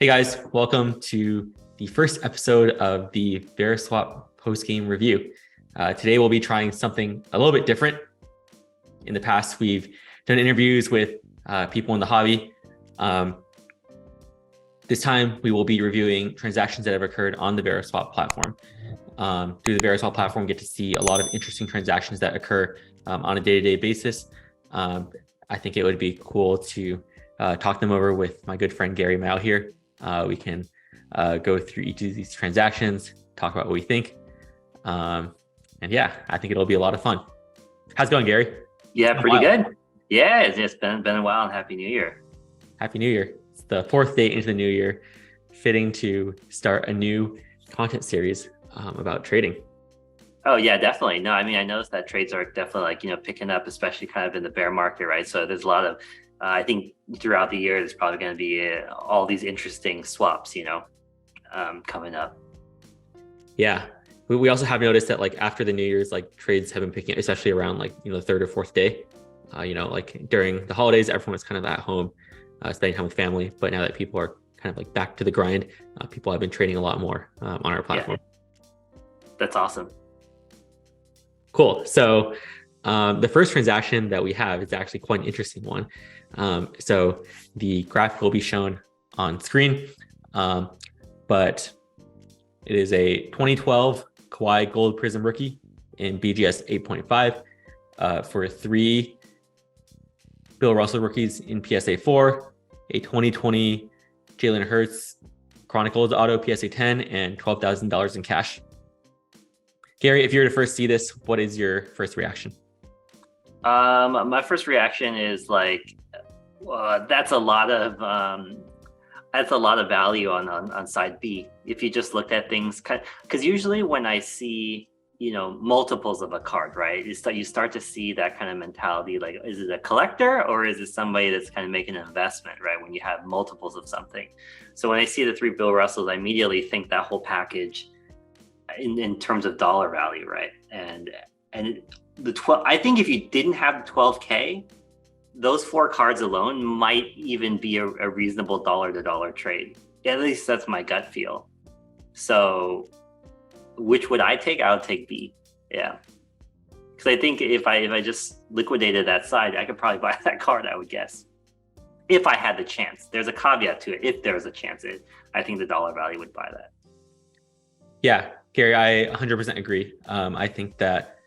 Hey guys, welcome to the first episode of the Veriswap post-game review. Today we'll be trying something a little bit different. In the past, we've done interviews with people in the hobby. This time we will be reviewing transactions that have occurred on the Veriswap platform. Through the Veriswap platform, we get to see a lot of interesting transactions that occur on a day-to-day basis. I think it would be cool to talk them over with my good friend Gary Mao here. We can go through each of these transactions, talk about what we think. And yeah, I think it'll be a lot of fun. How's it going, Gary? Yeah, pretty good. Yeah, it's been a while, and Happy New Year. Happy New Year. It's the fourth day into the new year, fitting to start a new content series about trading. Oh yeah, definitely. No, I mean, I noticed that trades are definitely picking up, especially kind of in the bear market, right? So there's a lot of I think throughout the year, there's probably going to be all these interesting swaps, coming up. Yeah. We also have noticed that after the New Year's, trades have been picking up, especially around the third or fourth day. During the holidays, everyone was kind of at home, spending time with family. But now that people are kind of back to the grind, people have been trading a lot more on our platform. Yeah. That's awesome. Cool. So the first transaction that we have is actually quite an interesting one. So the graph will be shown on screen, but it is a 2012 Kawhi Gold Prizm rookie in BGS 8.5 for 3 Bill Russell rookies in PSA 4, a 2020 Jalen Hurts Chronicles auto PSA 10, and $12,000 in cash. Gary, if you were to first see this, what is your first reaction? My first reaction is that's a lot of value on side B. If you just looked at things, because usually when I see multiples of a card, right, you start to see that kind of mentality. Like, is it a collector or is it somebody that's kind of making an investment, right? When you have multiples of something. So when I see the 3 Bill Russells, I immediately think that whole package in terms of dollar value, right? And the 12, I think if you didn't have the 12K, those 4 cards alone might even be a reasonable dollar-to-dollar trade. At least that's my gut feel. So which would I take? I would take B. Yeah. Because I think if I just liquidated that side, I could probably buy that card, I would guess. If I had the chance. There's a caveat to it. If there's a chance, I think the dollar value would buy that. Yeah, Gary, I 100% agree. I think that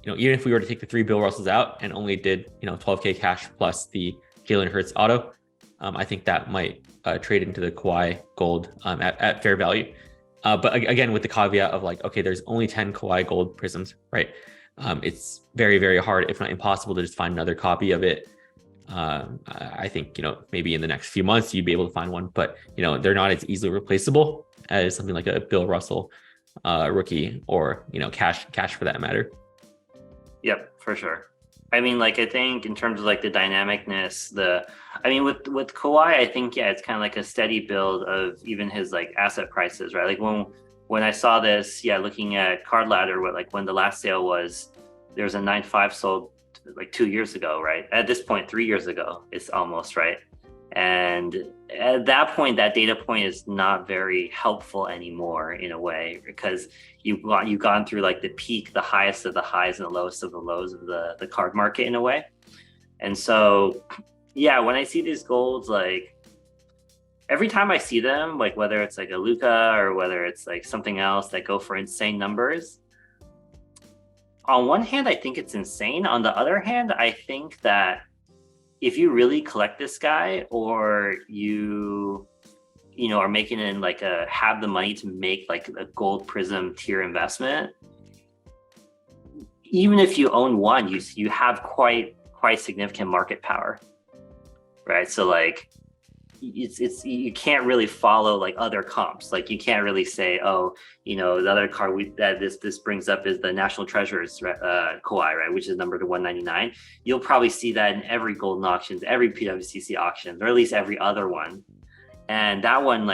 even if we were to take the 3 Bill Russells out and only did 12K cash plus the Jalen Hurts auto, I think that might trade into the Kawhi Gold at fair value. But again, with the caveat of okay, there's only 10 Kawhi Gold Prizms, right? It's very, very hard, if not impossible, to just find another copy of it. I think maybe in the next few months you'd be able to find one, but they're not as easily replaceable as something like a Bill Russell rookie or cash for that matter. Yep, for sure. I mean, I think in terms of the dynamicness, with Kawhi, I think it's kind of a steady build of even his asset prices, right? When I saw this, looking at Card Ladder, when the last sale was, there was a 9.5 sold 2 years ago, right? At this point, 3 years ago, it's almost, right? And at that point, that data point is not very helpful anymore in a way, because you've gone through the peak, the highest of the highs and the lowest of the lows of the card market in a way. And so, yeah, when I see these golds, every time I see them, whether it's a Luka or whether it's something else that go for insane numbers, on one hand, I think it's insane. On the other hand, I think that if you really collect this guy, or you are making it have the money to make a gold Prizm tier investment, even if you own one, you have quite significant market power, right? So it's you can't really follow other comps. You can't really say, oh, the other card that this brings up is the National Treasures Kawhi, right, which is numbered to 199. You'll probably see that in every golden auctions, every PWCC auctions, or at least every other one. And that one,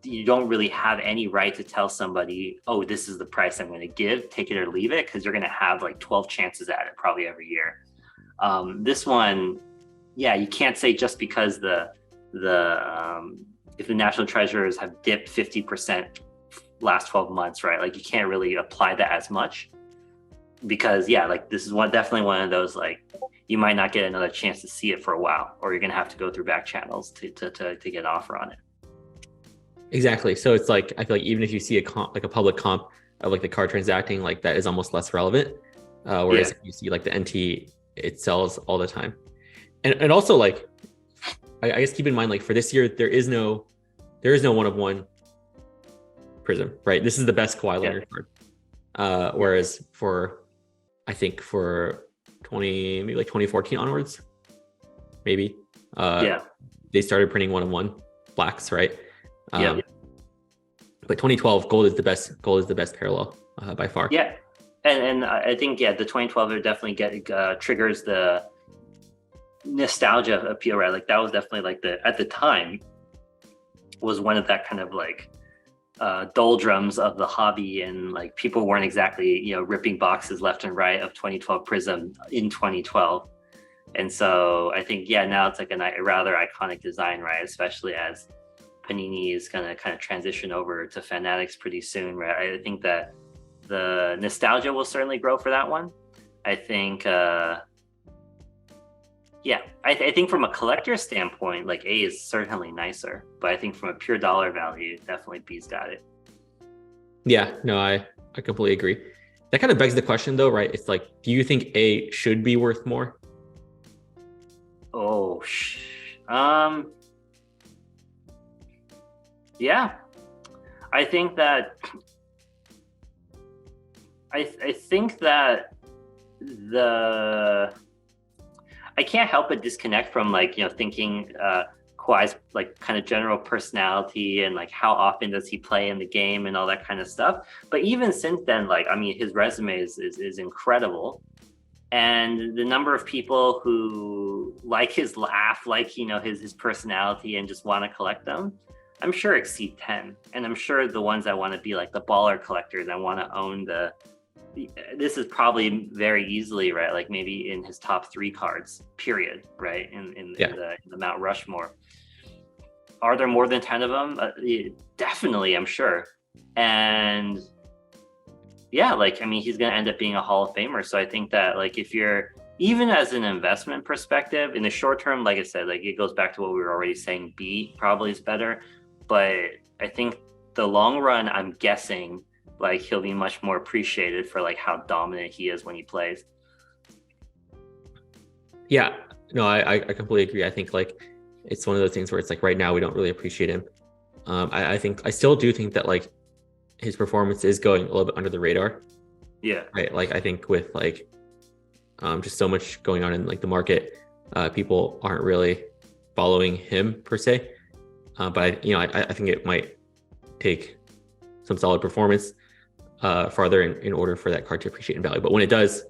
you don't really have any right to tell somebody, oh, this is the price I'm going to give, take it or leave it, because you're going to have 12 chances at it probably every year. This one, yeah, you can't say just because the if the national treasures have dipped 50% last 12 months, right? Like you can't really apply that as much because like this is definitely one of those like you might not get another chance to see it for a while, or you're gonna have to go through back channels to get an offer on it. Exactly. So it's like I feel like even if you see a public comp of like the card transacting, like that is almost less relevant. Whereas if you see like the NT, it sells all the time. And also like I guess keep in mind like for this year there is no 1-of-1 Prizm, right? This is the best Kawhi Leonard card. Whereas for 2014 onwards, maybe they started printing 1-of-1 blacks, right? But 2012 gold is the best parallel by far. And I think the 2012 are definitely triggers the nostalgia appeal, right? Like that was definitely like at the time was one of that kind of like doldrums of the hobby, and like people weren't exactly ripping boxes left and right of 2012 Prizm in 2012. And so I think now it's like a rather iconic design, right? Especially as Panini is gonna kind of transition over to Fanatics pretty soon, right? I think that the nostalgia will certainly grow for that one. I think I think from a collector standpoint, like A is certainly nicer, but I think from a pure dollar value, definitely B's got it. Yeah, no, I completely agree. That kind of begs the question though, right? It's like, do you think A should be worth more? Yeah, I think that I think that I can't help but disconnect from like thinking Kawhi's like kind of general personality and like how often does he play in the game and all that kind of stuff. But even since then, like I mean, his resume is incredible, and the number of people who like his laugh, like his personality, and just want to collect them, I'm sure exceed 10. And I'm sure the ones that want to be like the baller collectors that want to own this is probably very easily, right? Like maybe in his top 3 cards, period, right? In the Mount Rushmore. Are there more than 10 of them? Definitely, I'm sure. And like, I mean, he's going to end up being a Hall of Famer. So I think that like, if you're, even as an investment perspective, in the short term, like I said, like it goes back to what we were already saying, B probably is better. But I think the long run, I'm guessing like he'll be much more appreciated for like how dominant he is when he plays. Yeah, no, I completely agree. I think like it's one of those things where it's like right now we don't really appreciate him. I still do think that like his performance is going a little bit under the radar. Yeah. Right. Like I think with like just so much going on in like the market, people aren't really following him per se. But I think it might take some solid performance farther in order for that card to appreciate in value. But when it does,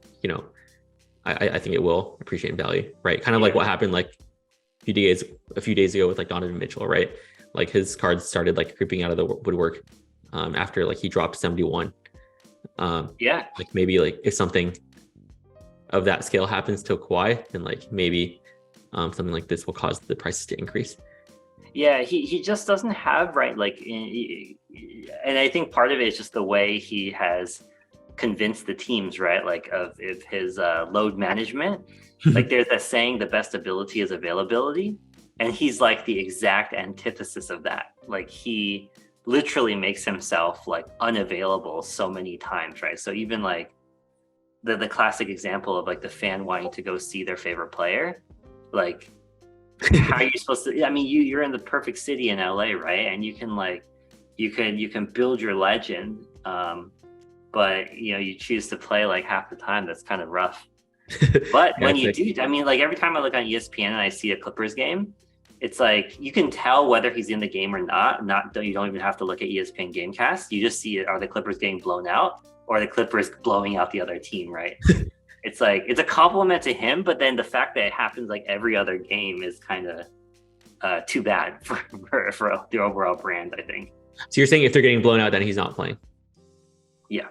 I think it will appreciate in value, right? Kind of like what happened like a few days ago with like Donovan Mitchell, right? Like his cards started like creeping out of the woodwork after like he dropped 71. Like maybe like if something of that scale happens to Kawhi, then like maybe something like this will cause the prices to increase. Yeah, he just doesn't have and I think part of it is just the way he has convinced the teams, right? Like of his load management. Like there's that saying, the best ability is availability, and he's like the exact antithesis of that. Like he literally makes himself like unavailable so many times, right? So even like the classic example of like the fan wanting to go see their favorite player, like how are you supposed to? I mean, you're in the perfect city in LA, right? And you can like you can build your legend, but you choose to play like half the time. That's kind of rough. But when you do, I mean, like every time I look on ESPN and I see a Clippers game, it's like you can tell whether he's in the game or not. You don't even have to look at ESPN Gamecast. You just see, are the Clippers getting blown out, or are the Clippers blowing out the other team, right? It's like it's a compliment to him, but then the fact that it happens like every other game is kind of too bad for the overall brand, I think. So you're saying if they're getting blown out, then he's not playing? Yeah.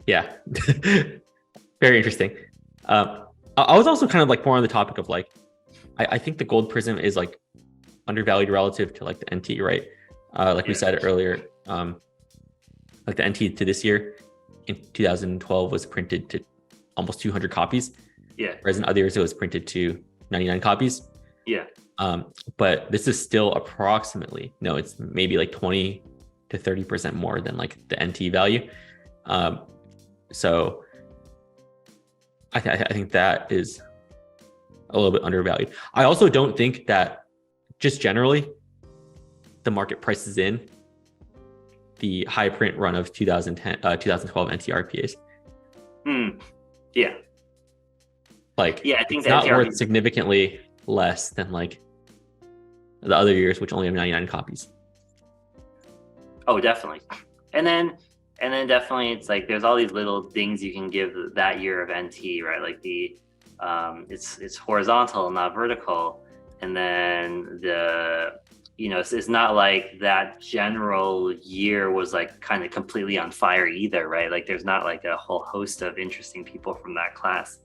Yeah. Very interesting. I was also kind of like more on the topic of like, I think the gold Prizm is like undervalued relative to like the NT, right? Like we said earlier, like the NT to this year in 2012 was printed to almost 200 copies. Yeah. Whereas in other years it was printed to 99 copies. Yeah. But this is still approximately, no, it's maybe like 20 to 30% more than like the NT value. So I think that is a little bit undervalued. I also don't think that just generally the market prices in the high print run of 2012 NT RPAs. Yeah. Like, yeah, I think it's not worth significantly less than like the other years, which only have 99 copies. Oh, definitely. And then definitely it's like there's all these little things you can give that year of NT, right? Like the it's horizontal, not vertical. And then it's not like that general year was like kind of completely on fire either, right? Like there's not like a whole host of interesting people from that class.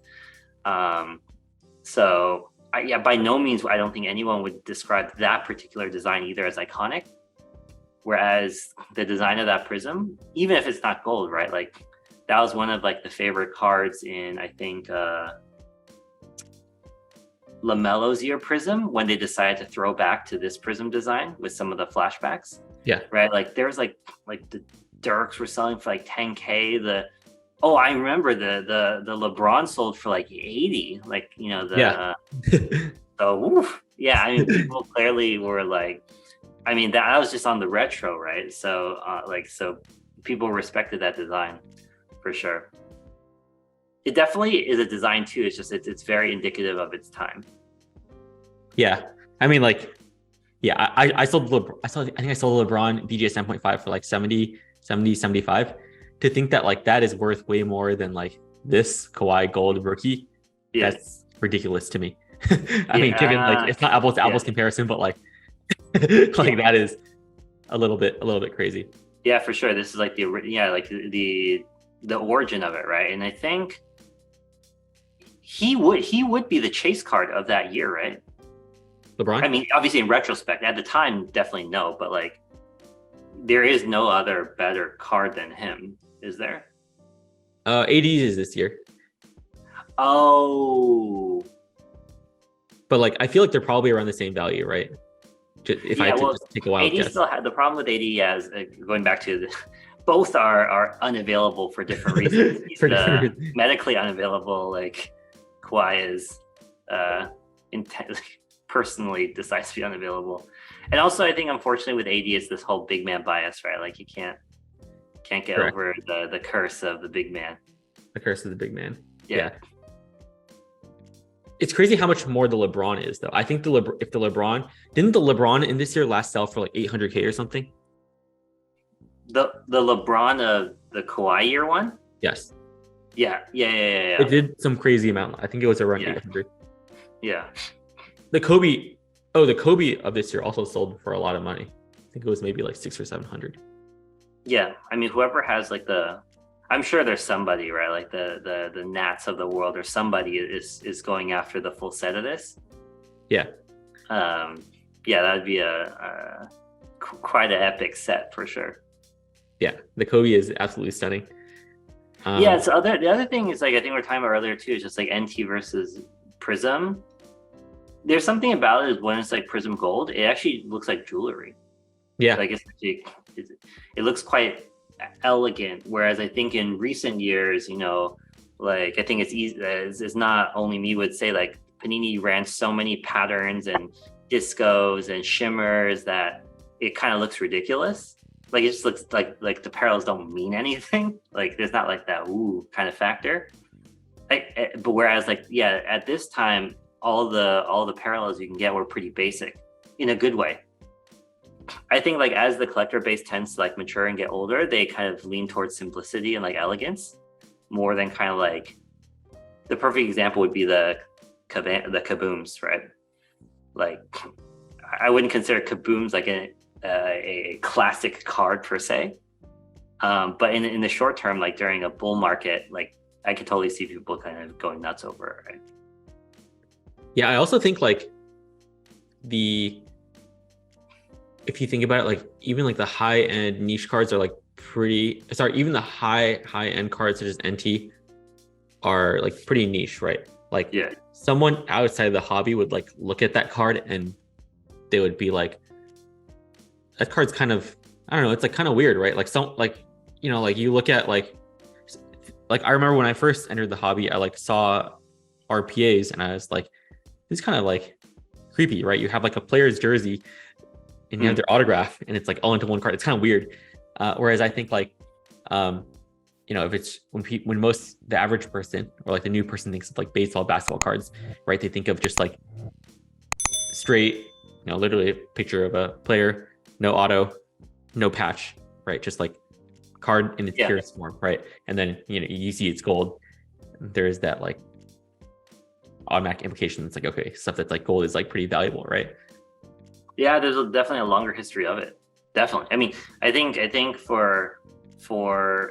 So by no means I don't think anyone would describe that particular design either as iconic. Whereas the design of that Prizm, even if it's not gold, right? Like that was one of like the favorite cards in, I think, LaMelo's year Prizm, when they decided to throw back to this Prizm design with some of the flashbacks. Yeah. Right. Like there was like the Dirks were selling for like 10K. I remember the LeBron sold for like 80. Like, so oof. Yeah, I mean, people clearly were like, I mean, that was just on the retro, right? So so people respected that design for sure. It definitely is a design too. It's just it's very indicative of its time. Yeah, I mean, like, yeah, I sold I think I sold LeBron BGS 10.5 for like 70, 75. To think that like that is worth way more than like this Kawhi gold rookie, that's ridiculous to me. I mean, given like it's not apples to apples comparison, but like that is a little bit crazy. Yeah, for sure. This is like the origin of it, right? And I think he would be the chase card of that year, right? LeBron? I mean, obviously in retrospect, at the time, definitely no, but like there is no other better card than him, is there? AD is this year. Oh. But like I feel like they're probably around the same value, right? If I had to just take a wild guess. Still had the problem with AD as going back to both are unavailable for different reasons. He's medically unavailable, like Kawhi is personally decides to be unavailable. And also I think unfortunately with AD is this whole big man bias, right? Like you can't get over the curse of the big man. The curse of the big man. Yeah. It's crazy how much more the LeBron is, though. I think didn't the LeBron in this year last sell for like 800K or something? The LeBron of the Kawhi year one? Yes. Yeah. It did some crazy amount. I think it was around 800. Yeah. The Kobe of this year also sold for a lot of money. I think it was maybe like 600 or 700. Yeah, I mean, whoever has like I'm sure there's somebody, right? Like the Nats of the world or somebody is going after the full set of this. Yeah. That would be a quite an epic set for sure. Yeah, the Kobe is absolutely stunning. So the other thing is like I think we were talking about earlier too is just like NT versus Prizm. There's something about it when it's like Prizm gold, it actually looks like jewelry. Yeah, like it looks quite elegant, whereas I think in recent years, like I think it's easy. It's not only me would say like Panini ran so many patterns and discos and shimmers that it kind of looks ridiculous. Like it just looks like the parallels don't mean anything. Like there's not like that ooh kind of factor. But whereas like at this time all the parallels you can get were pretty basic in a good way. I think like as the collector base tends to like mature and get older, they kind of lean towards simplicity and like elegance more than kind of like the perfect example would be the kabooms, right? Like I wouldn't consider kabooms like a classic card per se, but in the short term, like during a bull market, like I could totally see people kind of going nuts over it, right? Yeah, I also think like the if you think about it, like even like the high end niche cards are like pretty. Sorry, even the high end cards such as NT are like pretty niche, right? Like Yeah. someone outside the hobby would like look at that card and they would be like, that card's kind of, I don't know, it's like kind of weird, right? Like some like, you know, like you look at like I remember when I first entered the hobby, I like saw RPAs and I was like, this is kind of like creepy, right? You have like a player's jersey and you have their autograph and it's like all into one card. It's kind of weird. Whereas I think like, you know, if it's when most the average person or like the new person thinks of like baseball, basketball cards, right? They think of just like straight, you know, literally a picture of a player, no auto, no patch, right? Just like card in its purest form, right? And then, you know, you see it's gold. There's that like automatic implication. It's like, okay, stuff that's like gold is like pretty valuable, right? Yeah, there's definitely a longer history of it. Definitely. I mean, I think for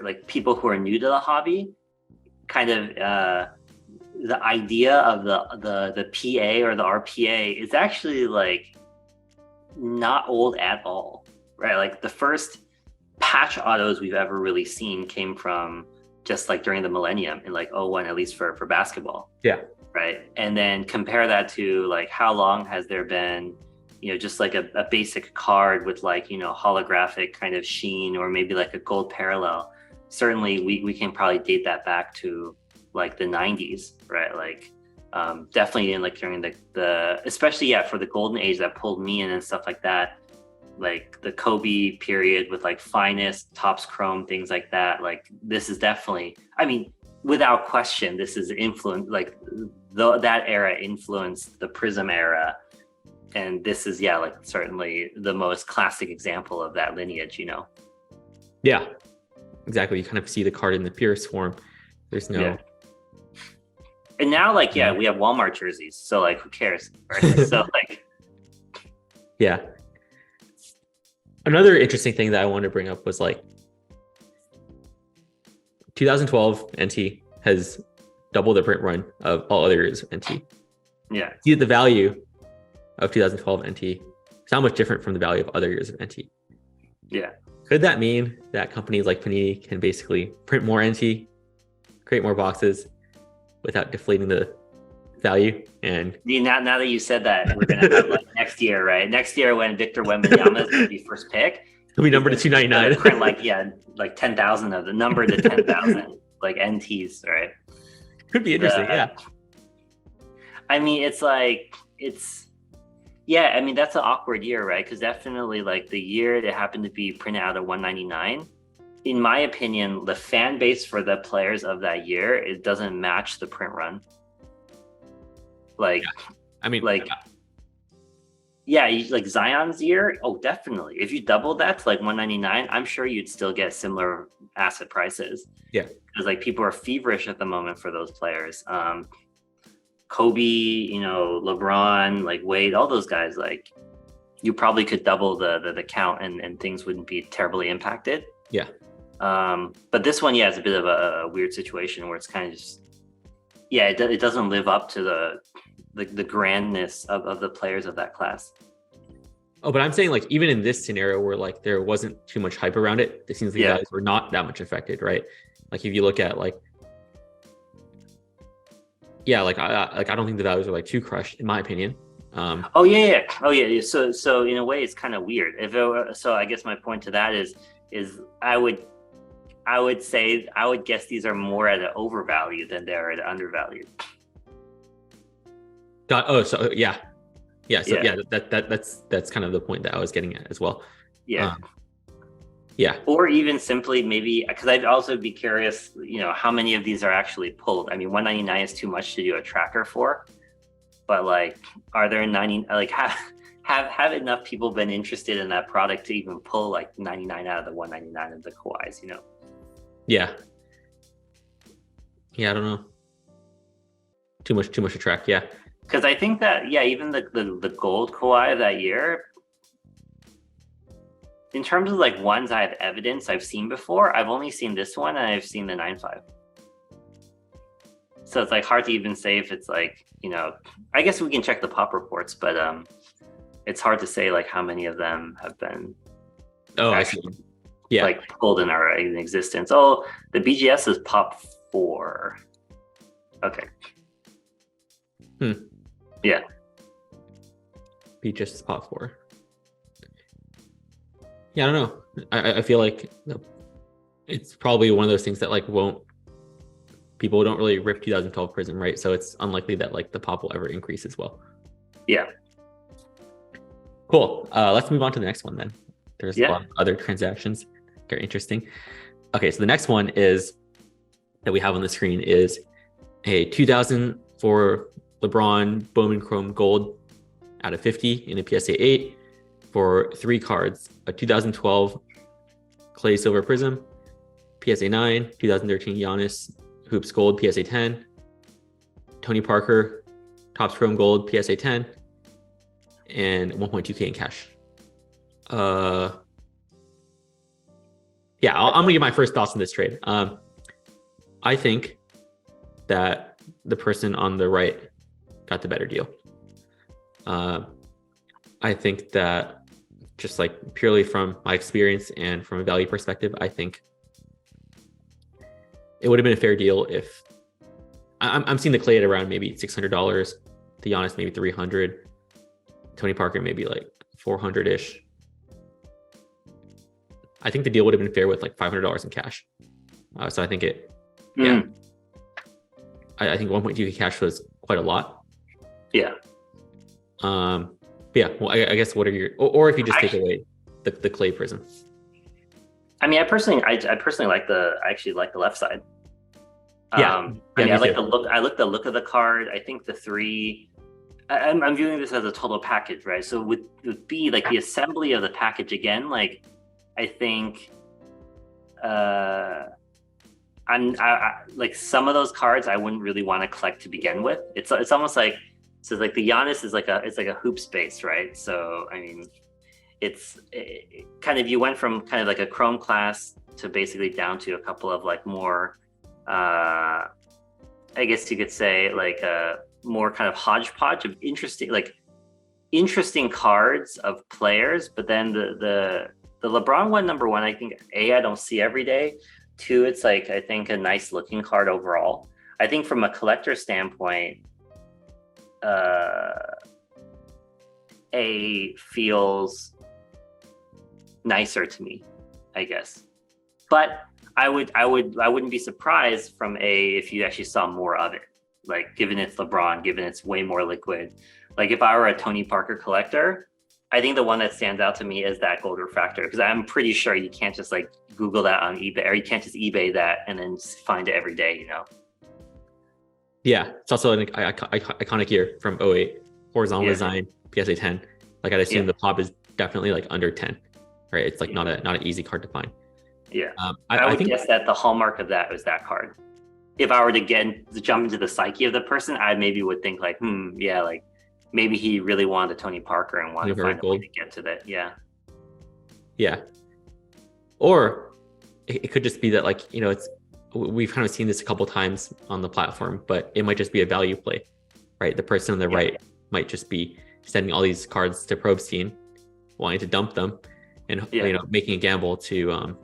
like people who are new to the hobby, kind of the idea of the PA or the RPA is actually like not old at all, right? Like the first patch autos we've ever really seen came from just like during the millennium in like '01, at least for basketball. Yeah. Right. And then compare that to like how long has there been, you know, just like a basic card with like, you know, holographic kind of sheen or maybe like a gold parallel. Certainly we can probably date that back to like the 90s, right? Like definitely in like during the especially for the golden age that pulled me in and stuff like that, like the Kobe period with like finest, Topps Chrome, things like that. Like this is definitely, I mean, without question, this is influence, like that era influenced the Prizm era. And this is, like certainly the most classic example of that lineage, you know? Yeah, exactly. You kind of see the card in the purest form. There's no. Yeah. And now, like, we have Walmart jerseys. So, like, who cares? Right? So, like. Yeah. Another interesting thing that I wanted to bring up was like 2012 NT has doubled the print run of all other years of NT. Yeah. See the value of 2012 NT is not much different from the value of other years of NT. Yeah. Could that mean that companies like Panini can basically print more NT, create more boxes without deflating the value? And now that you said that, we're gonna have like next year, right? Next year when Victor Wembanyama is gonna be first pick, it'll be numbered to 299. Print like 10,000 of the number to 10,000 like NTs, right? Could be interesting, yeah. I mean, it's like I mean, that's an awkward year, right? Because definitely like the year that happened to be printed out of 199, in my opinion, the fan base for the players of that year, it doesn't match the print run. Like, I mean, like, like Zion's year. Oh, definitely. If you doubled that to like 199, I'm sure you'd still get similar asset prices. Yeah. Because like people are feverish at the moment for those players. Kobe, you know, LeBron, like Wade, all those guys, like you probably could double the count and things wouldn't be terribly impacted. Yeah. But this one, is a bit of a weird situation where it's kind of just, it doesn't live up to the grandness of the players of that class. Oh, but I'm saying like even in this scenario where like there wasn't too much hype around it, it seems like guys were not that much affected, right? Like if you look at like, I don't think the values are like too crushed in my opinion. So in a way it's kind of weird. So I guess my point to that is I would guess these are more at an overvalue than they're at an undervalued. That's kind of the point that I was getting at as well. Or even simply maybe, because I'd also be curious, you know, how many of these are actually pulled. I mean, 199 is too much to do a tracker for, but like, are there 90? Like, have enough people been interested in that product to even pull like 99 out of the 199 of the Kawhis? You know? Yeah, I don't know. Too much to track. Yeah. Because I think that even the gold Kawhi of that year, in terms of like ones I have evidence I've seen before, I've only seen this one and I've seen the 9.5. So it's like hard to even say if it's like, I guess we can check the pop reports, but it's hard to say like how many of them have been I see. Yeah. like pulled in existence. Oh, the BGS is pop 4. Okay. Yeah. BGS is pop 4. Yeah, I don't know. I feel like it's probably one of those things that like people don't really rip 2012 Prizm, right? So it's unlikely that like the pop will ever increase as well. Yeah. Cool. Let's move on to the next one then. There's a lot of other transactions that are interesting. Okay, so the next one is that we have on the screen is a 2000 for LeBron Bowman Chrome Gold out of 50 in a PSA 8 for 3 cards, a 2012 Klay Silver Prizm, PSA 9, 2013 Giannis Hoops Gold, PSA 10, Tony Parker Topps Chrome Gold, PSA 10, and 1.2K in cash. Yeah, I'm gonna give my first thoughts on this trade. I think that the person on the right got the better deal. I think that just like purely from my experience and from a value perspective, I think it would have been a fair deal if I'm seeing the Klay at around maybe $600, the Giannis maybe $300, Tony Parker maybe like $400-ish. I think the deal would have been fair with like $500 in cash. So I think I think 1.2K cash was quite a lot. Yeah. Yeah. Well, I guess what are your or if you just take away the Klay Prizm. I mean, I personally like I actually like the left side. I like the look. I like the look of the card. I think the 3. I'm viewing this as a total package, right? So with B, like the assembly of the package again, like I think, I like some of those cards I wouldn't really want to collect to begin with. It's almost like like the Giannis is like a hoop space, right? So I mean, it's kind of you went from kind of like a Chrome class to basically down to a couple of like more, I guess you could say like a more kind of hodgepodge of interesting cards of players. But then the LeBron one, number 1, I think I don't see every day. 2, it's like I think a nice looking card overall. I think from a collector standpoint, A feels nicer to me, I guess. But I wouldn't be surprised from A if you actually saw more of it. Like given it's LeBron, given it's way more liquid. Like if I were a Tony Parker collector, I think the one that stands out to me is that gold refractor, because I'm pretty sure you can't just like Google that on eBay, or you can't just eBay that and then find it every day, Yeah, it's also an iconic year from 08, horizontal design, PSA 10. Like I'd assume the pop is definitely like under 10, right? It's like not an easy card to find. Yeah, I would guess that the hallmark of that was that card. If I were to jump into the psyche of the person, I maybe would think like, like maybe he really wanted a Tony Parker and wanted to find a way to get to that. Yeah. Or it could just be that like, we've kind of seen this a couple times on the platform, but it might just be a value play, right? The person on the right might just be sending all these cards to Probstein, wanting to dump them, and making a gamble to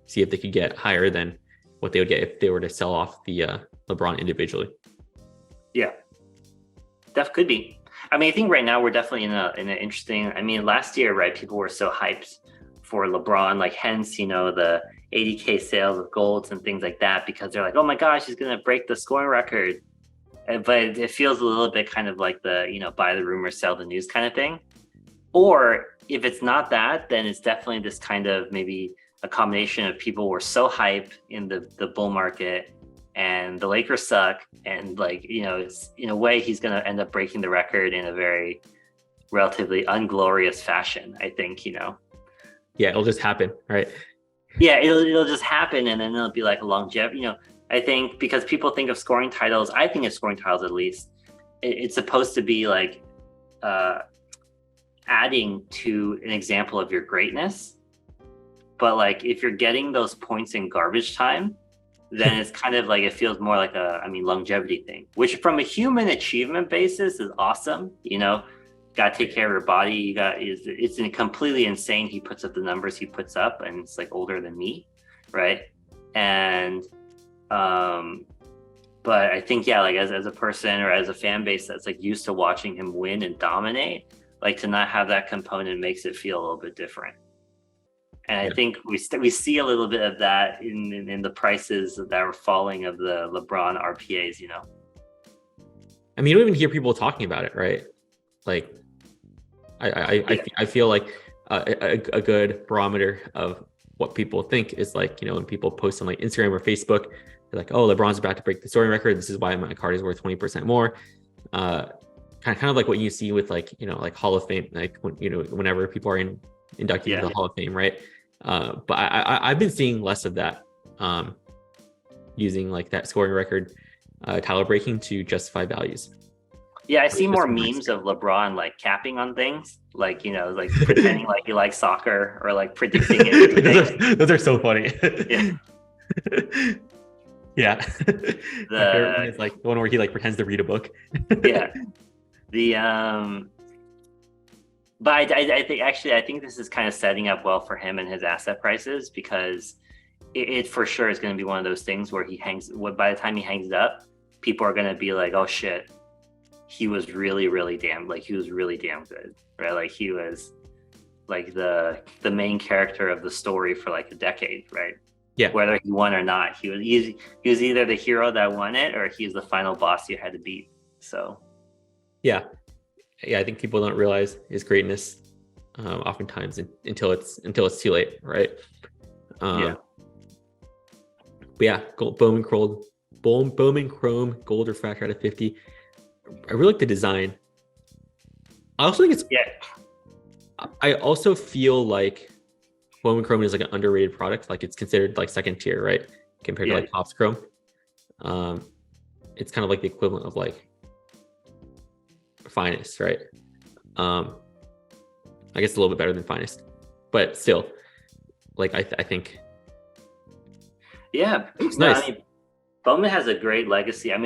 see if they could get higher than what they would get if they were to sell off the LeBron individually. Yeah, that could be. I mean, I think right now we're definitely in an interesting. I mean, last year, right? People were so hyped for LeBron, like hence, the 80K sales of golds and things like that, because they're like, oh my gosh, he's gonna break the scoring record. But it feels a little bit kind of like the buy the rumor, sell the news kind of thing. Or if it's not that, then it's definitely this kind of maybe a combination of people were so hyped in the bull market, and the Lakers suck, and it's, in a way he's going to end up breaking the record in a very relatively unglorious fashion, I think. Yeah, it'll just happen, right? Yeah, it'll just happen, and then it'll be like a longevity. I think because people think of scoring titles, I think of scoring titles at least, it's supposed to be like adding to an example of your greatness. But like if you're getting those points in garbage time, then it's kind of like it feels more like longevity thing, which from a human achievement basis is awesome. Got to take care of your body. It's completely insane. He puts up the numbers he puts up, and it's like older than me, right? And but I think like as a person or as a fan base that's like used to watching him win and dominate, like to not have that component makes it feel a little bit different. And I think we see a little bit of that in the prices that are falling of the LeBron RPAs. I mean, you don't even hear people talking about it, right? Like, I feel like a good barometer of what people think is like, when people post on like Instagram or Facebook, they're like, oh, LeBron's about to break the scoring record. This is why my card is worth 20% more. Kind of like what you see with like, like Hall of Fame, like when, whenever people are inducted into the Hall of Fame, right? But I've been seeing less of that, using like that scoring record title breaking to justify values. Yeah, I see more memes of LeBron like capping on things, like like pretending like he likes soccer or like predicting it. Those are so funny. Yeah. Yeah. My favorite one is like the one where he like pretends to read a book. Yeah. But I think this is kind of setting up well for him and his asset prices, because it for sure is going to be one of those things where by the time he hangs it up, people are going to be like, oh shit, he was really, really damn good, right? Like he was like the main character of the story for like a decade, right? Yeah. Whether he won or not, he was either the hero that won it or he's the final boss you had to beat. So yeah, I think people don't realize his greatness oftentimes until it's too late, right? But yeah, Bowman Chrome Gold Refractor out of 50. I really like the design. I also think I also feel like Bowman Chrome is like an underrated product. Like it's considered like second tier, right? Compared to like Topps Chrome. It's kind of like the equivalent of like Finest, right? I guess a little bit better than Finest, but still, like I think. Yeah, it's nice. I mean, Bowman has a great legacy. I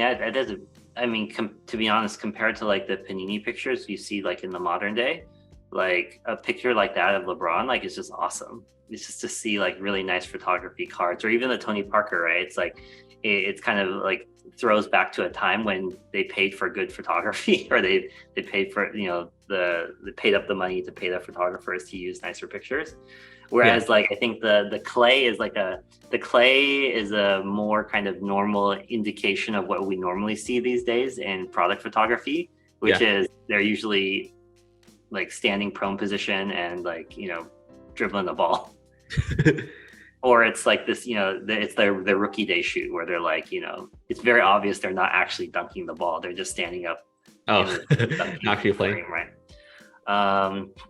mean, to be honest, compared to like the Panini pictures you see like in the modern day, like a picture like that of LeBron, like it's just awesome. It's just to see like really nice photography cards, or even the Tony Parker, right? It's like it's kind of like throws back to a time when they paid for good photography, or they paid for they paid up the money to pay the photographers to use nicer pictures. Whereas like I think the Klay is a more kind of normal indication of what we normally see these days in product photography, which is they're usually like standing prone position and like dribbling the ball. Or it's like this, it's their rookie day shoot where they're like, it's very obvious they're not actually dunking the ball. They're just standing up. Oh, actually playing. Right.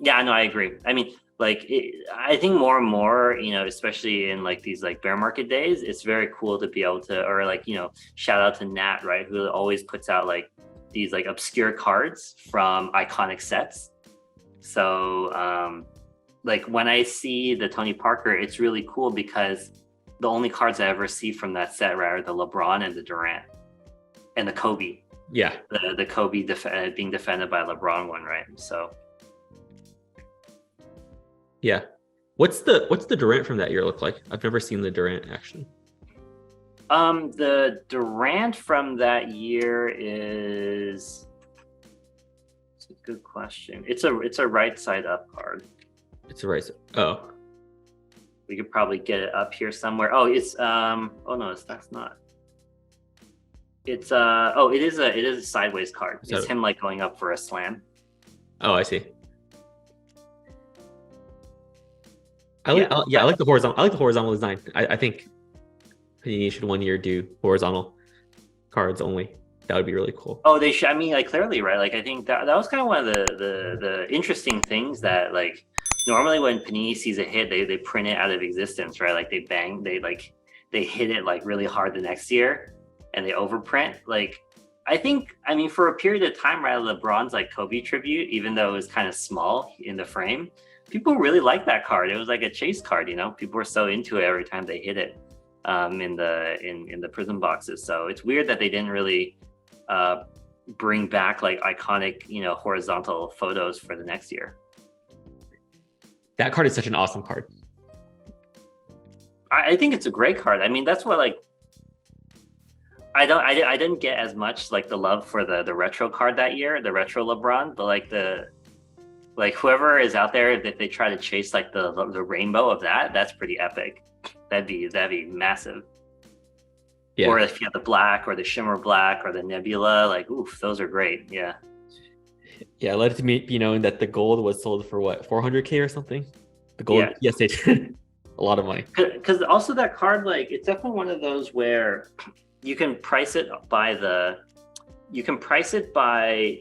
Yeah, no, I agree. I mean, like, I think more and more, especially in like these like bear market days, it's very cool to be able to, or like, shout out to Nat, right? Who always puts out like these like obscure cards from iconic sets. So, like when I see the Tony Parker, it's really cool because the only cards I ever see from that set, right, are the LeBron and the Durant and the Kobe. Yeah. The Kobe being defended by LeBron one, right? So. Yeah. What's the Durant from that year look like? I've never seen the Durant actually. The Durant from that year is. It's a good question. It's a right side up card. It's a right side. Oh. We could probably get it up here somewhere. Oh, it's oh no, that's not. It's it is a sideways card. It's him like going up for a slam. Oh, I see. I like the horizontal design. I think Panini should one year do horizontal cards only. That would be really cool. Oh, they should. I mean, like clearly, right? Like, I think that was kind of one of the interesting things that like normally when Panini sees a hit, they print it out of existence, right? Like they hit it like really hard the next year, and they overprint. Like, I mean, for a period of time, right? LeBron's like Kobe tribute, even though it was kind of small in the frame, people really liked that card. It was like a chase card, people were so into it every time they hit it. in the Prizm boxes. So it's weird that they didn't really bring back like iconic, horizontal photos for the next year. That card is such an awesome card. I think it's a great card. I mean, that's what like I didn't get as much like the love for the retro card that year, the retro LeBron, but like whoever is out there, if they try to chase like the rainbow of that's pretty epic. That'd be massive. Yeah. Or if you have the black or the shimmer black or the nebula, like oof, those are great. Yeah. Yeah, let it be known that the gold was sold for what, 400K or something? The gold, yes, a lot of money. Because also that card, like, it's definitely one of those where you can price it by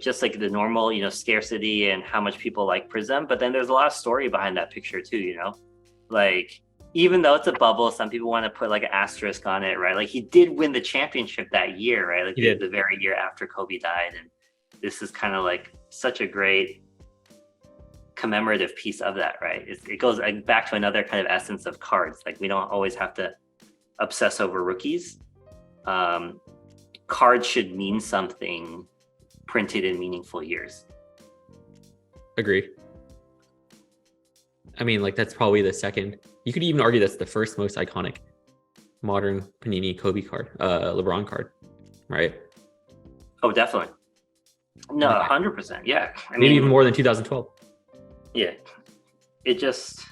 just like the normal, scarcity and how much people like Prizm. But then there's a lot of story behind that picture too, like even though it's a bubble, some people want to put like an asterisk on it, right? Like he did win the championship that year, right? Like he did the very year after Kobe died, and this is kind of like such a great commemorative piece of that, right? It goes back to another kind of essence of cards. Like we don't always have to obsess over rookies. Cards should mean something printed in meaningful years. Agree. I mean, like that's probably the second. You could even argue that's the first most iconic modern Panini Kobe card, LeBron card, right? Oh, definitely. No, 100%. Yeah. Maybe even more than 2012. Yeah. It just.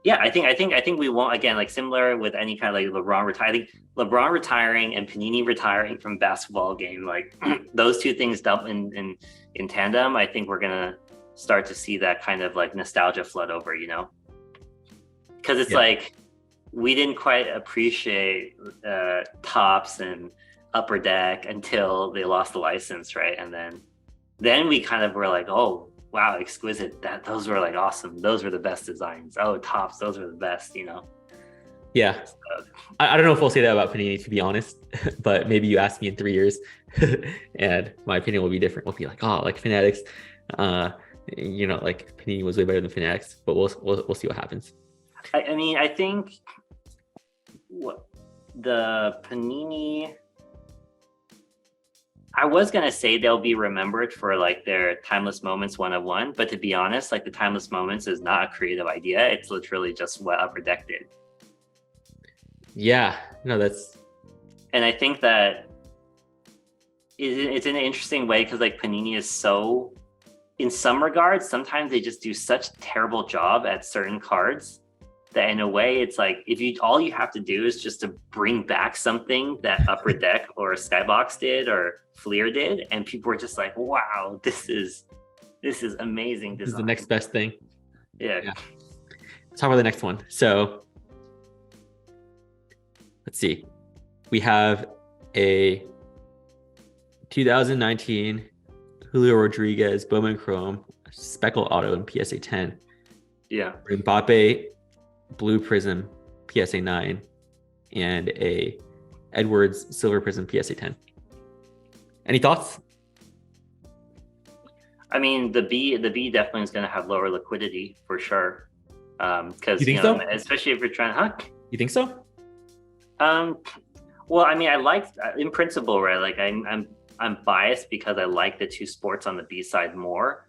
Yeah, I think we won't, again, like similar with any kind of like LeBron retiring. I think LeBron retiring and Panini retiring from basketball game, like those two things dump in tandem. I think we're gonna start to see that kind of like nostalgia flood over, because it's like we didn't quite appreciate Topps and Upper Deck until they lost the license, right? And then we kind of were like, oh wow, exquisite, those were like awesome, those were the best designs. Oh, Topps, those were the best. Yeah, so, I don't know if we'll say that about Panini, to be honest, but maybe you ask me in 3 years and my opinion will be different. We'll be like, oh, like Fanatics, like Panini was way better than Fanatics, but we'll see what happens. I mean, I think the Panini, I was going to say they'll be remembered for like their Timeless Moments 101, but to be honest, like the Timeless Moments is not a creative idea. It's literally just what Upper Deck did. Yeah, no, that's. And I think that it's in an interesting way because like Panini is so, in some regards, sometimes they just do such a terrible job at certain cards that in a way it's like all you have to do is just to bring back something that Upper Deck or Skybox did or Fleer did, and people were just like, wow, this is amazing design. This is the next best thing. Yeah. Let's talk about the next one. So let's see. We have a 2019 Julio Rodriguez Bowman Chrome Speckle Auto in PSA 10. Yeah. Mbappe Blue Prizm PSA 9 and a Edwards Silver Prizm PSA 10. Any thoughts? I mean, the B definitely is going to have lower liquidity for sure. Because you think so? Especially if you're trying, You think so? Well, I mean, I like in principle, right? Like I'm biased because I like the two sports on the B side more.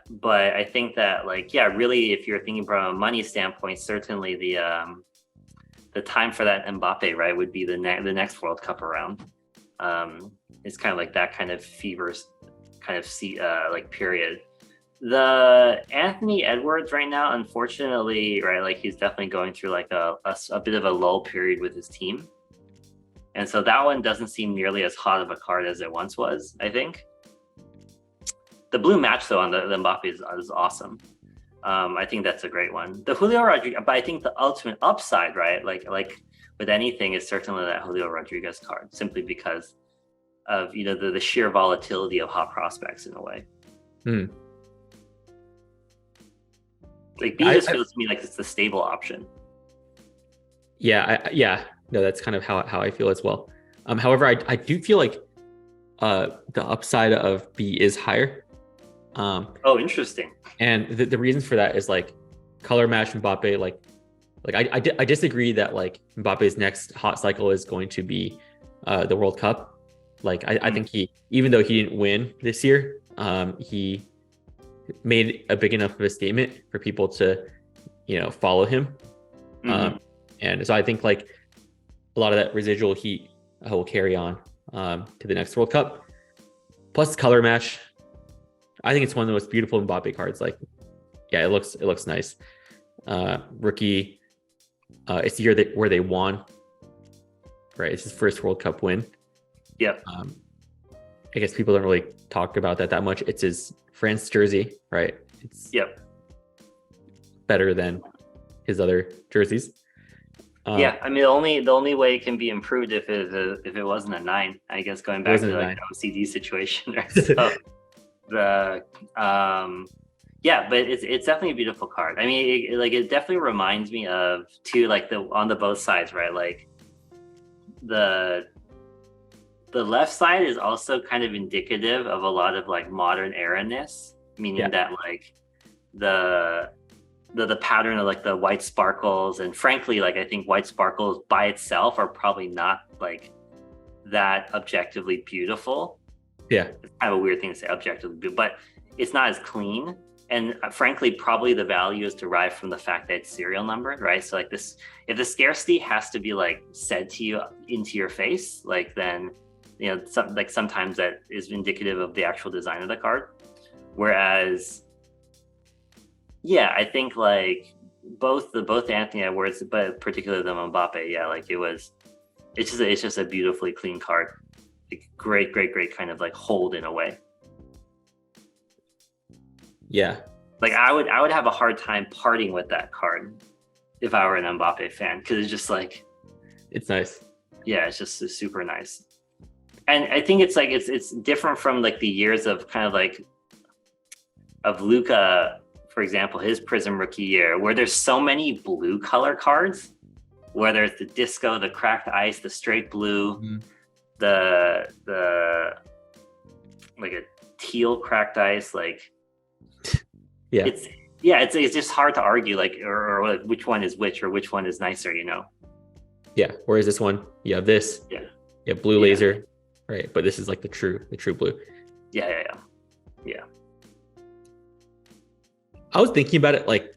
But I think that really, if you're thinking from a money standpoint, certainly the time for that Mbappe, right, would be the next World Cup around. It's kind of like that kind of fevers kind of period. The Anthony Edwards right now, unfortunately, right, like he's definitely going through like a bit of a lull period with his team. And so that one doesn't seem nearly as hot of a card as it once was, I think. The blue match though on the Mbappe is awesome. I think that's a great one. The Julio Rodriguez, but I think the ultimate upside, right, like with anything, is certainly that Julio Rodriguez card, simply because of the sheer volatility of hot prospects in a way. Like B just feels to me like it's the stable option. Yeah. No, that's kind of how I feel as well. However, I do feel like the upside of B is higher. Oh, interesting. And the reason for that is like color match Mbappe, like Like I disagree that like Mbappe's next hot cycle is going to be the World Cup. Like I think even though he didn't win this year, he made a big enough of a statement for people to, follow him. And so I think like a lot of that residual heat will carry on to the next World Cup. Plus color match. I think it's one of the most beautiful Mbappe cards. Like, yeah, it looks nice. Rookie, it's the year where they won. Right, it's his first World Cup win. Yep. I guess people don't really talk about that much. It's his France jersey, right? It's better than his other jerseys. Yeah, I mean the only way it can be improved if it wasn't a 9, I guess, going back to like the OCD situation. Right? So yeah, but it's definitely a beautiful card. I mean, it definitely reminds me of too, like on the both sides, right? Like the left side is also kind of indicative of a lot of like modern era-ness, meaning that like the pattern of like the white sparkles, and frankly, like I think white sparkles by itself are probably not like that objectively beautiful. Yeah, it's kind of a weird thing to say, objectively, but it's not as clean. And frankly, probably the value is derived from the fact that it's serial numbered, right? So like this, if the scarcity has to be like said to you into your face, like then, sometimes that is indicative of the actual design of the card. Whereas, yeah, I think like both Anthony Edwards, but particularly the Mbappe, yeah, like it's just a beautifully clean card. Like great kind of like hold in a way. Yeah. Like I would have a hard time parting with that card if I were an Mbappe fan, because it's just like, it's nice. Yeah, it's just super nice. And I think it's like it's different from like the years of kind of like of Luka, for example, his Prizm rookie year, where there's so many blue color cards, whether it's the disco, the cracked ice, the straight blue, the like a teal cracked ice, like it's just hard to argue like or like which one is which or which one is nicer, Yeah. Whereas this one, you have this. Yeah, blue laser, right? But this is like the true blue. Yeah. I was thinking about it, like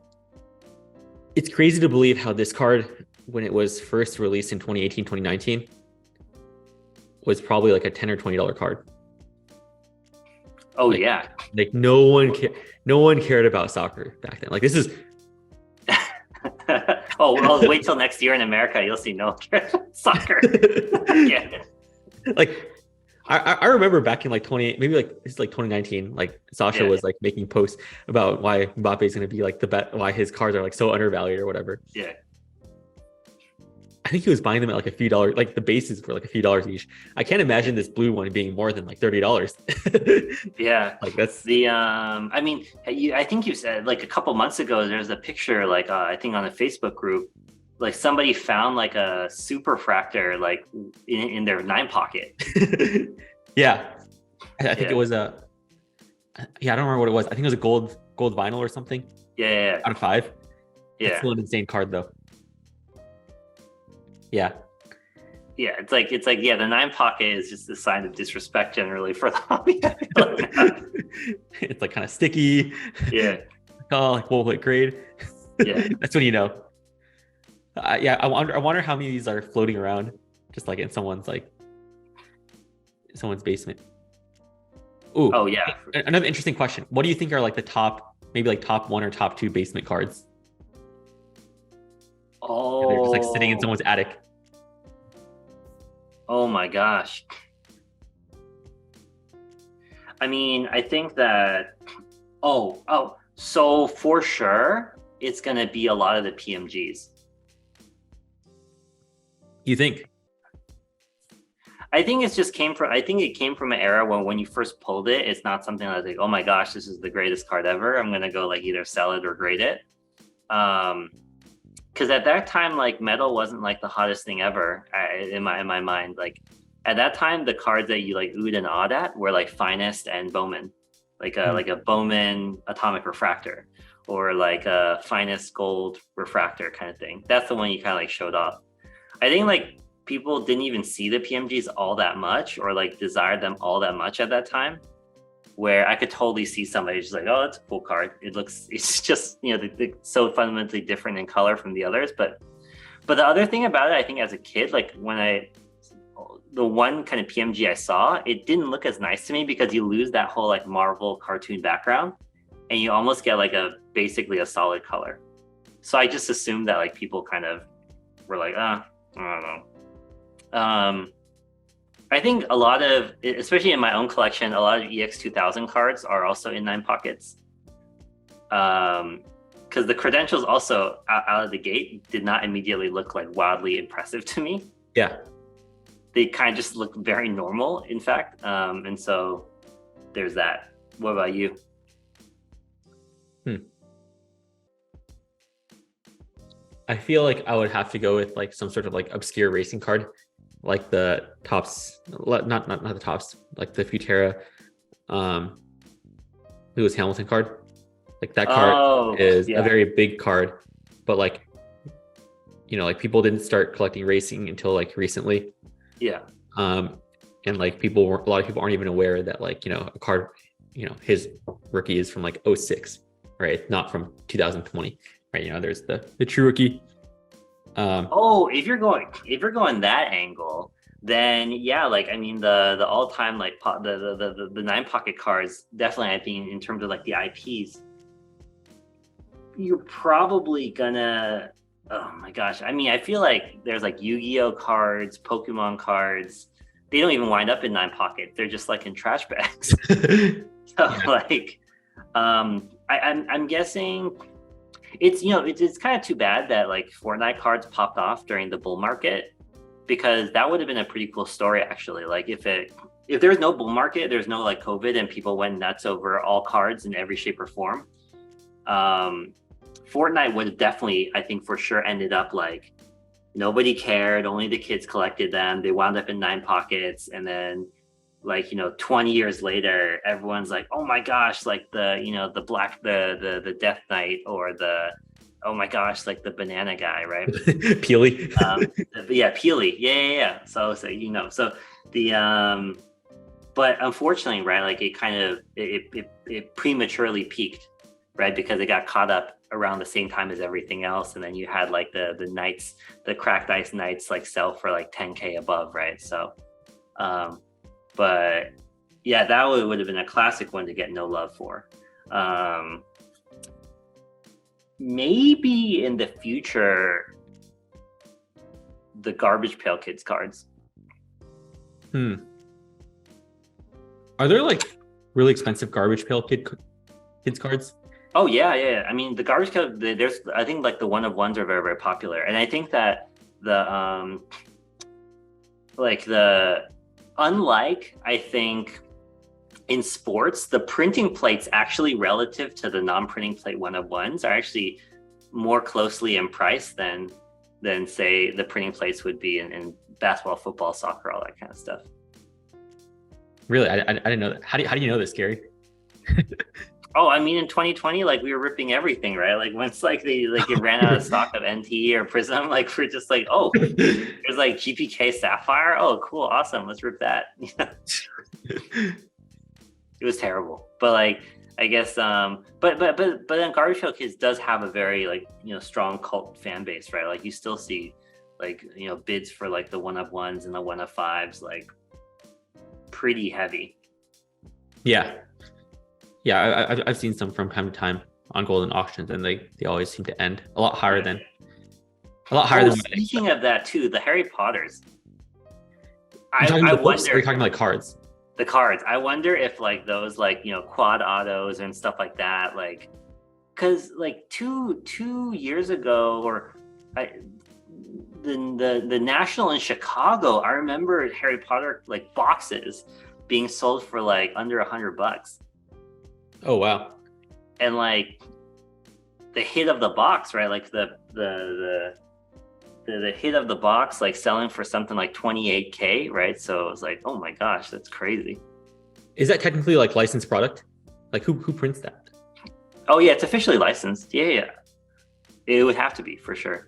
it's crazy to believe how this card, when it was first released in 2018, 2019, was probably like a $10 or $20 card. Oh, like, yeah. Like no one cared about soccer back then. Like this is oh, well, wait till next year in America, you'll see no one cares about soccer. Yeah. Like I remember back in like 2019, like Sasha was like making posts about why Mbappe is going to be like why his cards are like so undervalued or whatever. Yeah. I think he was buying them at like a few dollars, like the bases were like a few dollars each. I can't imagine this blue one being more than like $30. Yeah. Like that's the, I mean, I think you said like a couple months ago, there's a picture, like, I think on a Facebook group, like somebody found like a superfractor, like in their 9 pocket. Yeah. I think it was I don't remember what it was. I think it was a gold vinyl or something. Yeah. Out of 5. Yeah. It's still an insane card though. Yeah. Yeah, it's like the 9 pocket is just a sign of disrespect generally for the hobby. It's like kind of sticky. Yeah. Oh, like what grade? Yeah. That's when you know. Yeah, I wonder how many of these are floating around, just like in someone's basement. Ooh. Oh yeah. Another interesting question. What do you think are like the top 1 or top 2 basement cards? Oh. They're just like sitting in someone's attic. Oh my gosh. I mean, I think that, so for sure, it's going to be a lot of the PMGs. You think? I think it came from an era when you first pulled it, it's not something I was like, oh my gosh, this is the greatest card ever. I'm going to go like either sell it or grade it. Because at that time, like metal wasn't like the hottest thing ever in my mind. Like at that time, the cards that you like oohed and awed at were like Finest and Bowman, like a Bowman Atomic Refractor. or like a finest gold refractor kind of thing. That's the one you kind of like showed off. I think like people didn't even see the PMGs all that much or like desired them all that much at that time, where I could totally see somebody just like, oh, that's a cool card. It's just, you know, they're so fundamentally different in color from the others. But the other thing about it, I think as a kid, like the one kind of PMG I saw, it didn't look as nice to me because you lose that whole like Marvel cartoon background and you almost get like basically a solid color. So I just assumed that like people kind of were like, I don't know. I think a lot of, especially in my own collection, a lot of EX 2000 cards are also in 9 pockets. Because the credentials also out of the gate did not immediately look like wildly impressive to me. Yeah. They kind of just look very normal, in fact. And so there's that. What about you? I feel like I would have to go with like some sort of like obscure racing card, like the Tops, not the Tops, like the Futera, Lewis Hamilton card. Like that card is a very big card, but like, you know, like people didn't start collecting racing until like recently. Yeah. And like a lot of people aren't even aware that like, you know, a card, you know, his rookie is from like 06, right? Not from 2020, right? You know, there's the true rookie. If you're going that angle, then yeah, like I mean the all-time like the 9 pocket cards, definitely I think in terms of like the IPs, you're probably gonna, oh my gosh, I mean I feel like there's like Yu-Gi-Oh cards, Pokemon cards, they don't even wind up in 9 pockets, they're just like in trash bags. So like I'm guessing it's, you know, it's kind of too bad that like Fortnite cards popped off during the bull market, because that would have been a pretty cool story actually. Like if there's no bull market, there's no like COVID and people went nuts over all cards in every shape or form, Fortnite would have definitely, I think for sure, ended up like nobody cared, only the kids collected them, they wound up in 9 pockets, and then like, you know, 20 years later everyone's like, oh my gosh, like the, you know, the black, the Death Knight, or the, oh my gosh, like the banana guy, right? Peely. Peely, yeah. So you know, so the but unfortunately, right, like it kind of it prematurely peaked, right, because it got caught up around the same time as everything else, and then you had like the knights, the cracked ice knights, like sell for like 10K above, right? So but yeah, that would have been a classic one to get no love for. Maybe in the future, the Garbage Pail Kids cards. Are there like really expensive Garbage Pail Kids cards? Oh yeah. I mean, the Garbage Pail, there's, I think like the one of ones are very, very popular, and I think that the unlike, I think, in sports, the printing plates actually relative to the non-printing plate one of ones are actually more closely in price than say the printing plates would be in basketball, football, soccer, all that kind of stuff. Really? I didn't know that. How do you know this, Gary? Oh, I mean, in 2020, like we were ripping everything, right? Like once like it ran out of stock of NT or Prizm, like we're just like, oh, there's like GPK Sapphire. Oh, cool, awesome, let's rip that. It was terrible, but like I guess, but then Garbage Pail Kids does have a very like, you know, strong cult fan base, right? Like you still see like, you know, bids for like the one of ones and the one of fives, like pretty heavy. Yeah, I've seen some from time to time on golden auctions, and they always seem to end a lot higher than Speaking of that too, the Harry Potters. I wonder. Are you talking like cards? The cards. I wonder if like those like, you know, quad autos and stuff like that, like, because like two years ago, or the National in Chicago, I remember Harry Potter like boxes being sold for like under $100. Oh wow! And like the hit of the box, right? Like the hit of the box, like selling for something like 28K, right? So it was like, oh my gosh, that's crazy. Is that technically like licensed product? Like who prints that? Oh yeah, it's officially licensed. Yeah, yeah. It would have to be for sure.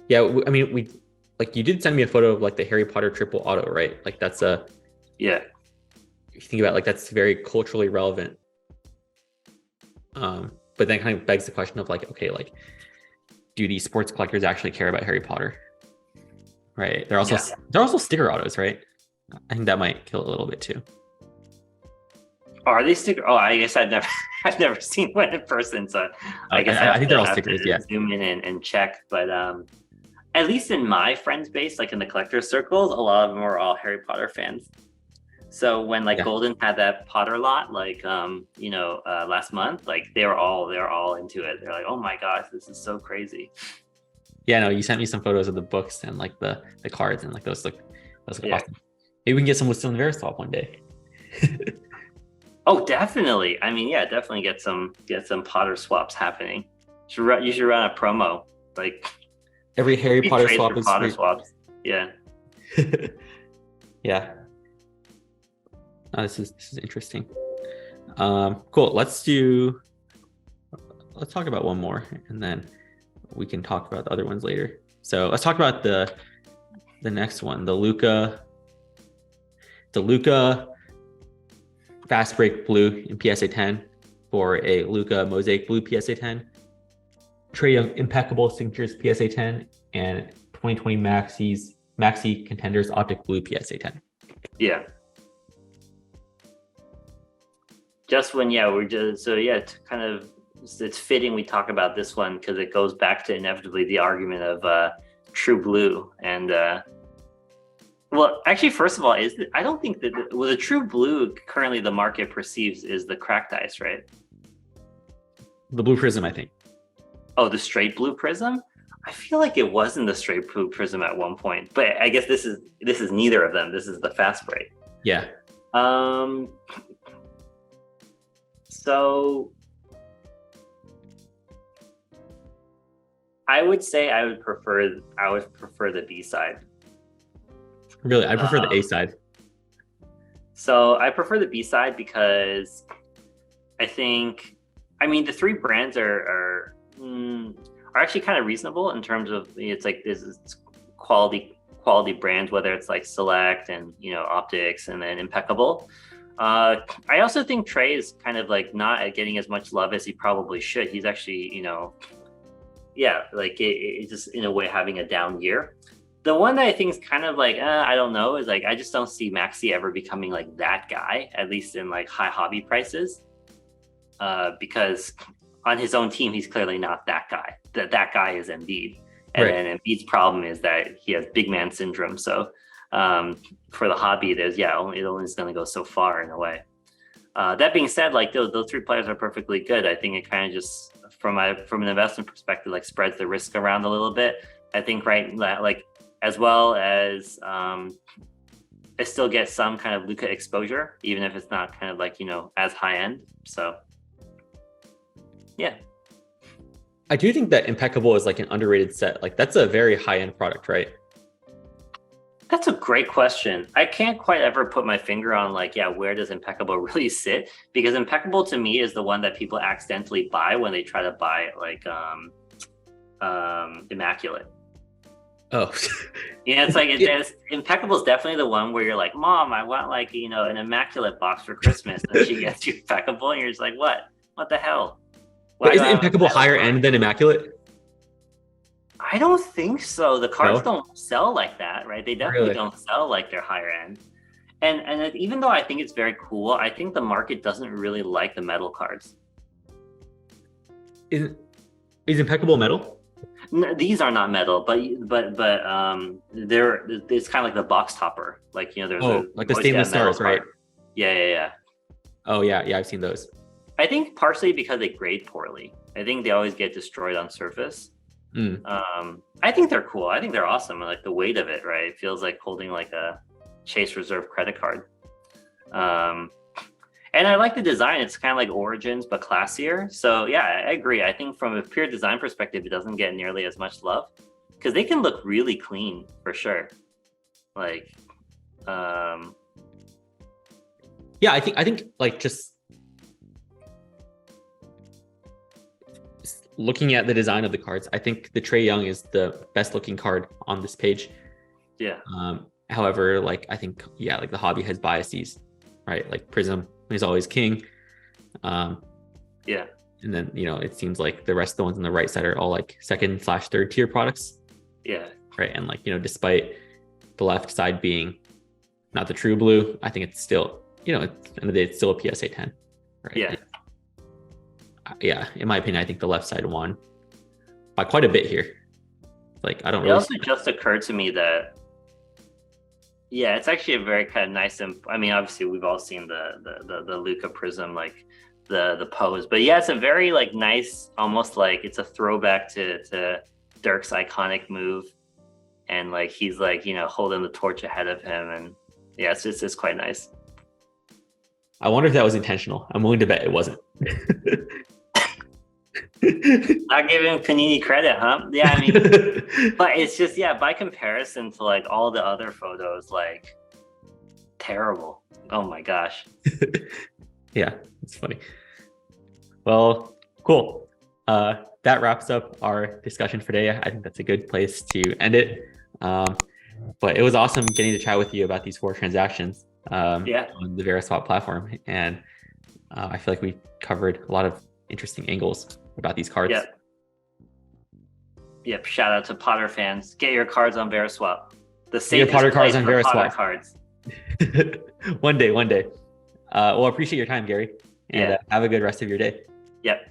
Yeah, I mean, we like you did send me a photo of like the Harry Potter triple auto, right? Like that's a Yeah. if you think about it, like that's very culturally relevant. But then kind of begs the question of like, okay, like do these sports collectors actually care about Harry Potter? Right. They're also sticker autos, right? I think that might kill it a little bit too. Oh, are they sticker? Oh, I guess I've never seen one in person, so I guess I think they're all have stickers. to Yeah. zoom in and check. But at least in my friends base, like in the collector circles, a lot of them are all Harry Potter fans. So when like Golden had that Potter lot, like last month, like they're all into it. They're like, oh my gosh, this is so crazy. Yeah, no, you sent me some photos of the books and like the cards, and like those look awesome. Maybe we can get some listed on the Veriswap one day. Oh, definitely. I mean, yeah, definitely get some Potter swaps happening. You should run a promo, like every Harry Potter swap is Potter free. swaps. Yeah. Yeah. Oh, this is interesting. Cool. Let's talk about one more, and then we can talk about the other ones later. So let's talk about the next one, the Luka Fastbreak blue in PSA 10 for a Luka Mosaic blue PSA 10, Trae Young Impeccable signatures PSA 10, and 2020 Maxey Contenders Optic blue PSA 10. Yeah. Just when it's fitting we talk about this one because it goes back to inevitably the argument of true blue and well, actually, first of all, I don't think that the true blue currently the market perceives is the cracked ice, right? The blue Prizm, I think. Oh, the straight blue Prizm? I feel like it wasn't the straight blue Prizm at one point, but I guess this is neither of them. This is the Fastbreak. Yeah. So I would say I would prefer the B side. Really, I prefer the A side. So I prefer the B side because I think, I mean, the three brands are actually kind of reasonable in terms of it's like this is quality brands, whether it's like Select and Optics and then Impeccable. I also think Trae is kind of like not getting as much love as he probably should. He's actually it's just in a way having a down year. The one that I think is kind of like, I don't know, is like, I just don't see Maxey ever becoming like that guy, at least in like high hobby prices. Because on his own team, he's clearly not that guy. That guy is Embiid. And then Embiid's problem is that he has big man syndrome. So for the hobby, it only is going to go so far in a way. That being said, like those three players are perfectly good. I think it kind of just, from an investment perspective, like spreads the risk around a little bit. I think like, as well as I still get some kind of Luka exposure, even if it's not kind of like, as high end. So, yeah. I do think that Impeccable is like an underrated set. Like that's a very high end product, right? That's a great question. I can't quite ever put my finger on like, where does Impeccable really sit? Because Impeccable to me is the one that people accidentally buy when they try to buy like Immaculate. Oh, it's like Impeccable is definitely the one where you're like, Mom, I want like an Immaculate box for Christmas, and she gets you Impeccable, and you're just like, what the hell? But isn't Impeccable higher end than Immaculate? I don't think so. The cards don't sell like that, right? They definitely don't sell like they're higher end. And even though I think it's very cool, I think the market doesn't really like the metal cards. Is Impeccable metal? No, these are not metal, but it's kind of like the box topper, like there's like the stainless stars, right? Yeah. Oh yeah, I've seen those. I think partially because they grade poorly. I think they always get destroyed on surface. I think they're cool. I think they're awesome. Like the weight of it, right? It feels like holding like a Chase Reserve credit card. And I like the design. It's kind of like Origins, but classier. So yeah, I agree. I think from a pure design perspective, it doesn't get nearly as much love because they can look really clean for sure. Like, yeah, I think like just looking at the design of the cards, I think the Trae Young is the best looking card on this page. Yeah. However, like I think, yeah, like the hobby has biases, right? Like Prizm is always king. Yeah. And then, you know, it seems like the rest of the ones on the right side are all like second/third tier products. Yeah. Right. And like, you know, despite the left side being not the true blue, I think it's still, you know, at the end of the day, it's still a PSA 10. Right. Yeah. Yeah. In my opinion, I think the left side won by quite a bit here. Like, I don't It really. also just occurred to me that, yeah, it's actually a very kind of nice. I mean, obviously, we've all seen the Luka Prizm, like the pose, but yeah, it's a very like nice, almost like it's a throwback to Dirk's iconic move, and like he's like, you know, holding the torch ahead of him, and yeah, it's quite nice. I wonder if that was intentional. I'm willing to bet it wasn't. Not giving Panini credit, huh? Yeah, I mean, but it's just, yeah, by comparison to like all the other photos, like terrible. Oh my gosh. Yeah, it's funny. Well, cool. That wraps up our discussion for today. I think that's a good place to end it. But it was awesome getting to chat with you about these 4 transactions on the Veriswap platform. And I feel like we covered a lot of interesting angles about these cards. Yep. Shout out to Potter fans. Get your cards on Veriswap. The safest Potter cards on Veriswap. Potter cards. One day. Well, I appreciate your time, Gary. And have a good rest of your day. Yep.